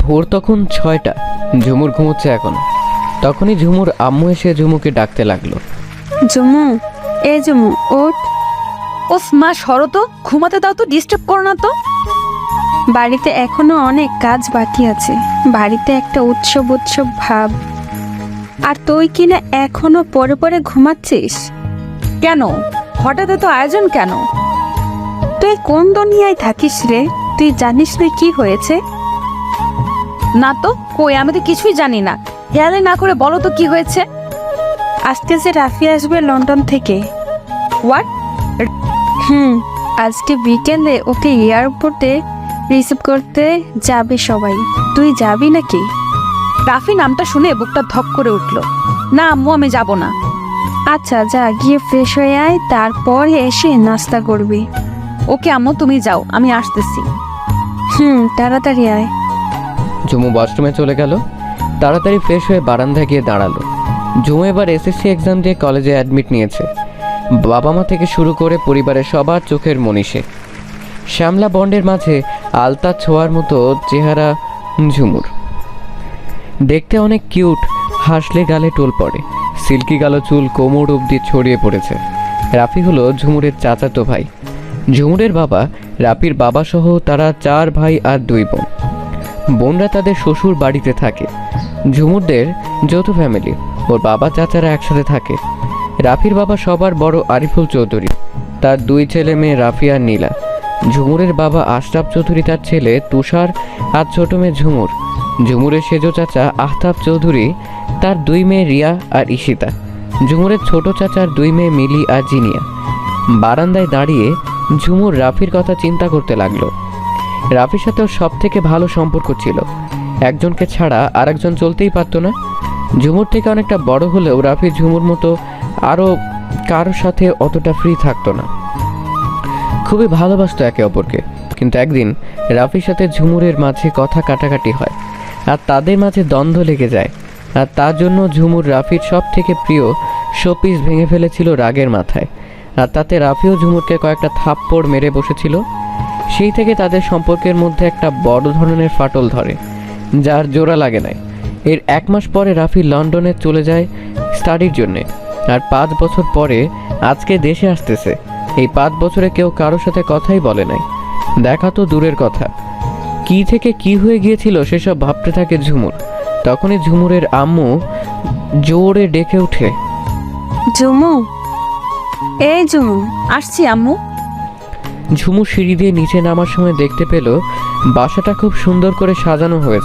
ভোর তখন 6টা। ঝুমুর ঘুমোচ্ছে এখন। তখনই ঝুমুর আম্মু এসে ঝুমুকে ডাকতে লাগলো। ঝুমু, এই ঝুমু, ওঠ। ওফ মা, সরো তো, ঘুমাতে দাও তো, ডিস্টার্ব করো না তো। বাড়িতে এখনো অনেক কাজ বাকি আছে। বাড়িতে একটা উৎসব উৎসব ভাব। আর তুই কিনা এখনো পরে পরে ঘুমাচ্ছিস। কেন, হঠাৎ এত আয়োজন কেন? তুই কোন দুনিয়ায় থাকিস রে? তুই জানিস না কি হয়েছে? না তো, কই, আমি তো কিছুই জানি না। হেয়ালে না করে বলো তো কি হয়েছে। আজকে যে রাফি আসবে লন্ডন থেকে। হোয়াট? আজকে বিকেলে ওকে এয়ারপোর্টে রিসিভ করতে যাবে সবাই। তুই যাবি নাকি? রাফি নামটা শুনে বুকটা ধক করে উঠলো। না আম্মু, আমি যাব না। আচ্ছা যা, গিয়ে ফ্রেশ হয়ে আয়, তারপর এসে নাস্তা করবি। ওকে আম্মু, তুমি যাও, আমি আসতেছি। তাড়াতাড়ি আয়। ঝুমু ওয়াশরুমে চলে গেল। তাড়াতাড়ি ফ্রেশ হয়ে বারান্দায় গিয়ে দাঁড়ালো। ঝুমু এবার এসএসসি এক্সাম দিয়ে কলেজে অ্যাডমিট নিয়েছে। বাবা মা থেকে শুরু করে পরিবারের সবার চোখের মনীষে। শ্যামলা বন্ডের মাঝে আলতা ছোঁয়ার মতো চেহারা ঝুমুর। দেখতে অনেক কিউট, হাসলে গালে টোল পড়ে। সিল্কি কালো চুল কোমর অবধি ছড়িয়ে পড়েছে। রাফি হলো ঝুমুরের চাচাতো ভাই। ঝুমুরের বাবা, রাফির বাবা সহ তারা 4 ভাই আর 2 বোন। বোনরা তাদের শ্বশুর বাড়িতে থাকে। ঝুমুরদের যৌথ ফ্যামিলি। ওর বাবা চাচারা একসাথে থাকে। রাফির বাবা সবার বড় আরিফুল চৌধুরী, তার 2 ছেলে মেয়ে রাফি আর নীলা। ঝুমুরের বাবা আশরাফ চৌধুরী, তার ছেলে তুষার আর ছোট মেয়ে ঝুমুর। ঝুমুরের সেজো চাচা আহতাব চৌধুরী, তার 2 মেয়ে রিয়া আর ঈশিতা। ঝুমুরের ছোট চাচার 2 মেয়ে মিলি আর জিনিয়া। বারান্দায় দাঁড়িয়ে ঝুমুর রাফির কথা চিন্তা করতে লাগলো। রাফির সাথেও সব থেকে ভালো সম্পর্ক ছিল। একজনকে ছাড়া আরেকজন চলতেই পারতো না। ঝুমুর থেকে অনেকটা বড় হলেও রাফি ঝুমুর মতো আরও কারোর সাথে অতটা ফ্রি থাকতো না। খুবই ভালোবাসতো একে অপরকে। কিন্তু একদিন রাফির সাথে ঝুমুরের মাঝে কথা কাটাকাটি হয় আর তাদের মাঝে দ্বন্দ্ব লেগে যায়। আর তার জন্য ঝুমুর রাফির সব থেকে প্রিয় শোপিস ভেঙে ফেলেছিল রাগের মাথায়। আর তাতে রাফিও ঝুমুরকে কয়েকটা থাপ্পড় মেরে বসেছিল। সেই থেকে তাদের সম্পর্কের মধ্যে একটা বড় ধরনের ফাটল ধরে, যার জোড়া লাগে নাই। এর 1 মাস পরে রাফি লন্ডনে চলে যায় স্টাডির জন্যে। আর 5 বছর পরে আজকে দেশে আসতেছে। এই 5 বছরে কেউ কারোর সাথে কথাই বলে নাই। দেখা তো দূরের কথা, কি থেকে কি হয়ে গিয়েছিল সেসব ভাবতে থাকে ঝুমুর। তখনই ঝুমুরের আম্মু জোরে ডেকে ওঠে, ঝুমু, এই ঝুমু। আসছি আম্মু। ঝুমু সিঁড়ি দিয়ে নিচে নামার সময় দেখতে পেল বাসাটা খুব সুন্দর করে সাজানো হয়েছে।